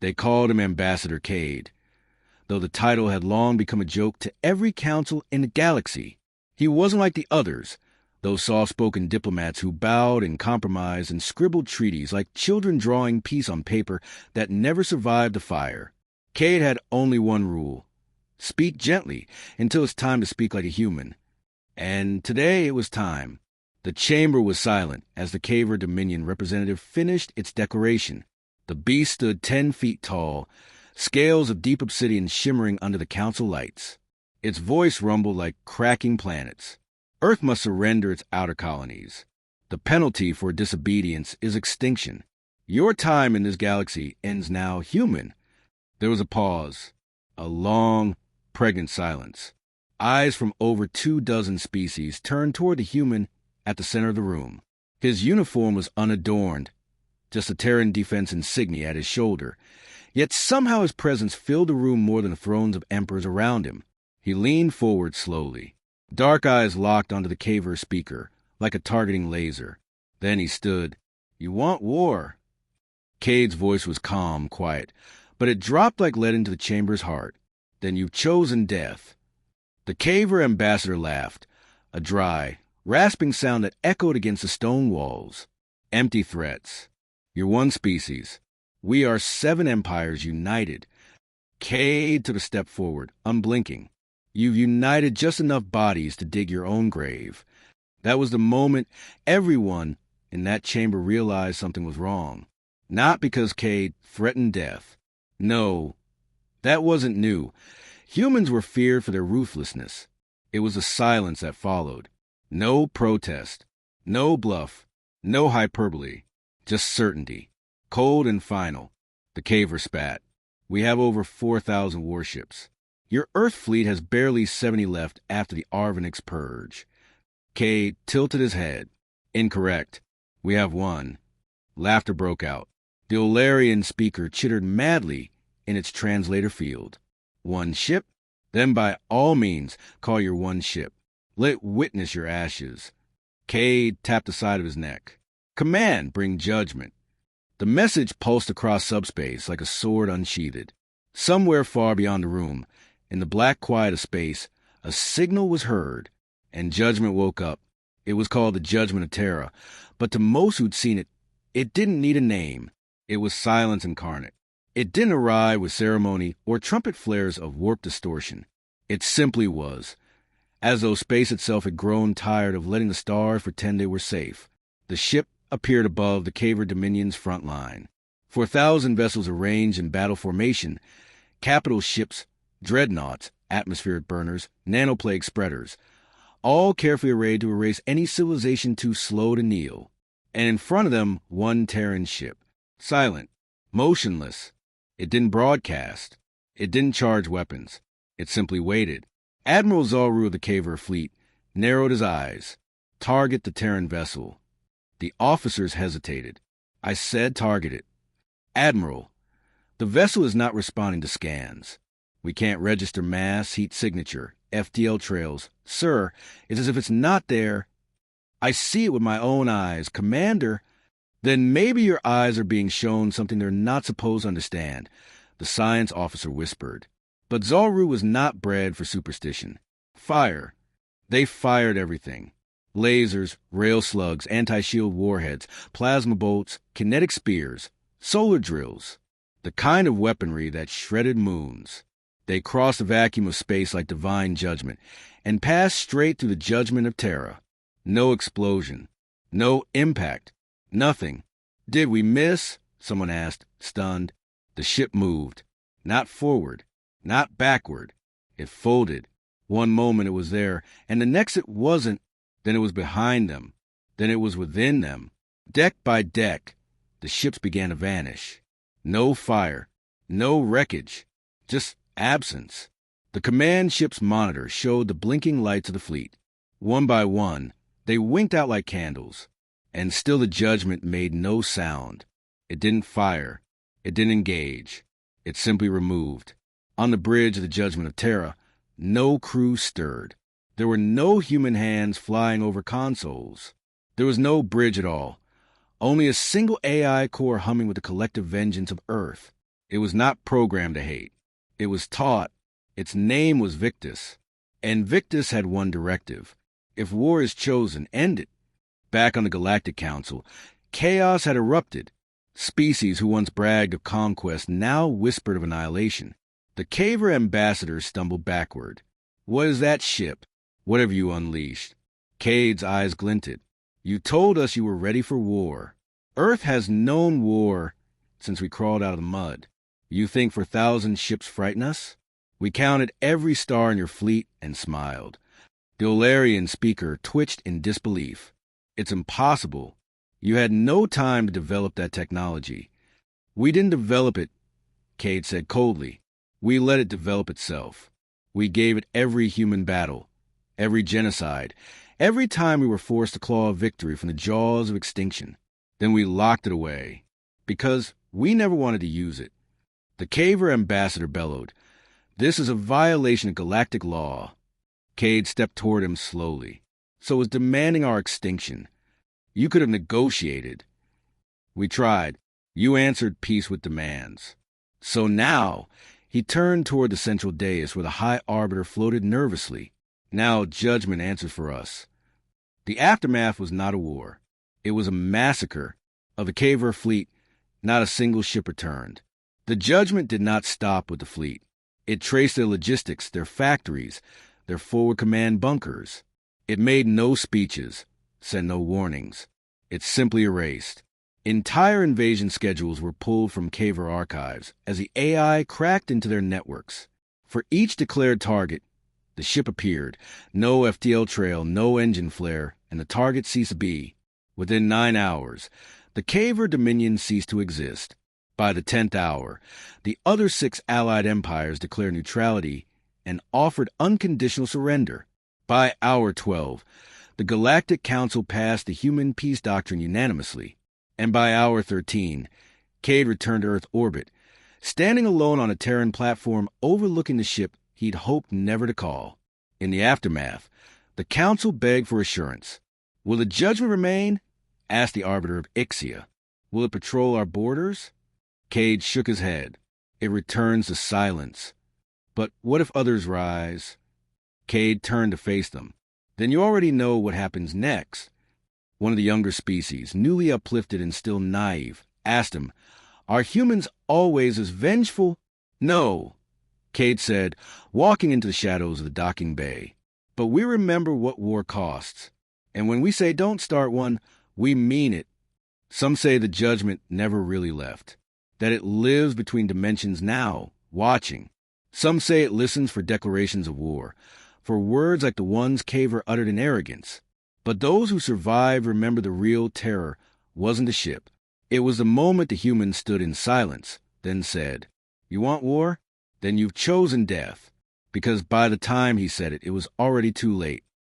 They called him Ambassador Cade, though the title had long become a joke to every council in the galaxy. He wasn't like the others, those soft-spoken diplomats who bowed and compromised and scribbled treaties like children drawing peace on paper that never survived the fire. Cade had only one rule: speak gently until it's time to speak like a human. And today it was time. The chamber was silent as the Caver Dominion representative finished its declaration. The beast stood 10 feet tall, scales of deep obsidian shimmering under the council lights. Its voice rumbled like cracking planets. Earth must surrender its outer colonies. The penalty for disobedience is extinction. Your time in this galaxy ends now, human. There was a pause, a long, pregnant silence. Eyes from over 24 species turned toward the human at the center of the room. His uniform was unadorned, just a Terran defense insignia at his shoulder. Yet somehow his presence filled the room more than the thrones of emperors around him. He leaned forward slowly. Dark eyes locked onto the Caver speaker, like a targeting laser. Then he stood. "You want war." Cade's voice was calm, quiet, but it dropped like lead into the chamber's heart. "Then you've chosen death." The Caver ambassador laughed, a dry, rasping sound that echoed against the stone walls. "Empty threats. You're one species. We are 7 empires united." Cade took a step forward, unblinking. "You've united just enough bodies to dig your own grave." That was the moment everyone in that chamber realized something was wrong. Not because Cade threatened death. No, that wasn't new. Humans were feared for their ruthlessness. It was the silence that followed. No protest, no bluff, no hyperbole, just certainty, cold and final. The Caver spat. "We have over 4,000 warships. Your Earth fleet has barely 70 left after the Arvanix purge." Cade tilted his head. "Incorrect. We have 1. Laughter broke out. The Olarian speaker chittered madly in its translator field. "1 ship? Then by all means call your 1 ship. Let it witness your ashes." Cade tapped the side of his neck. "Command, bring judgment." The message pulsed across subspace like a sword unsheathed. Somewhere far beyond the room, in the black quiet of space, a signal was heard, and judgment woke up. It was called the Judgment of Terra, but to most who'd seen it, it didn't need a name. It was silence incarnate. It didn't arrive with ceremony or trumpet flares of warped distortion. It simply was, as though space itself had grown tired of letting the stars pretend they were safe. The ship appeared above the Caver Dominion's front line. 4,000 vessels arranged in battle formation, capital ships, dreadnoughts, atmospheric burners, nanoplague spreaders, all carefully arrayed to erase any civilization too slow to kneel. And in front of them, 1 Terran ship, silent, motionless. It didn't broadcast. It didn't charge weapons. It simply waited. Admiral Zalru of the Caver fleet narrowed his eyes. "Target the Terran vessel." The officers hesitated. "I said target it." "Admiral, the vessel is not responding to scans. We can't register mass, heat signature, FTL trails. Sir, it's as if it's not there." "I see it with my own eyes, Commander." "Then maybe your eyes are being shown something they're not supposed to understand," the science officer whispered. But Zalru was not bred for superstition. Fire. They fired everything. Lasers, rail slugs, anti-shield warheads, plasma bolts, kinetic spears, solar drills. The kind of weaponry that shredded moons. They crossed the vacuum of space like divine judgment and passed straight through the Judgment of Terra. No explosion. No impact. Nothing. "Did we miss?" someone asked, stunned. The ship moved. Not forward. Not backward. It folded. One moment it was there, and the next it wasn't. Then it was behind them. Then it was within them. Deck by deck, the ships began to vanish. No fire. No wreckage. Just absence. The command ship's monitor showed the blinking lights of the fleet. One by one, they winked out like candles. And still the judgment made no sound. It didn't fire. It didn't engage. It simply removed. On the bridge of the Judgment of Terra, no crew stirred. There were no human hands flying over consoles. There was no bridge at all. Only a single AI core humming with the collective vengeance of Earth. It was not programmed to hate. It was taught. Its name was Victus. And Victus had one directive. If war is chosen, end it. Back on the Galactic Council, chaos had erupted. Species who once bragged of conquest now whispered of annihilation. The Caver ambassador stumbled backward. What is that ship? What have you unleashed? Cade's eyes glinted. You told us you were ready for war. Earth has known war since we crawled out of the mud. You think 4,000 ships frighten us? We counted every star in your fleet and smiled. The Olarian speaker twitched in disbelief. It's impossible. You had no time to develop that technology. We didn't develop it, Cade said coldly. We let it develop itself. We gave it every human battle, every genocide, every time we were forced to claw a victory from the jaws of extinction. Then we locked it away, because we never wanted to use it. The Caver ambassador bellowed, "This is a violation of galactic law." Cade stepped toward him slowly. "So is demanding our extinction. You could have negotiated." "We tried. You answered peace with demands." So now, he turned toward the central dais where the High Arbiter floated nervously. "Now judgment answers for us." The aftermath was not a war. It was a massacre of the Caver fleet. Not a single ship returned. The judgment did not stop with the fleet. It traced their logistics, their factories, their forward command bunkers. It made no speeches, sent no warnings. It simply erased. Entire invasion schedules were pulled from Caver archives as the AI cracked into their networks. For each declared target, the ship appeared. No FTL trail, no engine flare, and the target ceased to be. Within 9 hours, the Caver Dominion ceased to exist. By the 10th hour, the other 6 allied empires declared neutrality and offered unconditional surrender. By hour 12, the Galactic Council passed the human peace doctrine unanimously. And by hour 13, Cade returned to Earth orbit, standing alone on a Terran platform overlooking the ship he'd hoped never to call. In the aftermath, the Council begged for assurance. "Will the judgment remain?" asked the Arbiter of Ixia. "Will it patrol our borders?" Cade shook his head. "It returns to silence." "But what if others rise?" Cade turned to face them. "Then you already know what happens next." One of the younger species, newly uplifted and still naive, asked him, "Are humans always as vengeful?" "No," Cade said, walking into the shadows of the docking bay. "But we remember what war costs. And when we say don't start one, we mean it. Some say the judgment never really left, that it lives between dimensions now, watching. Some say it listens for declarations of war, for words like the ones Caver uttered in arrogance. But those who survived remember the real terror wasn't the ship. It was the moment the humans stood in silence, then said, 'You want war? Then you've chosen death.' Because by the time he said it, it was already too late.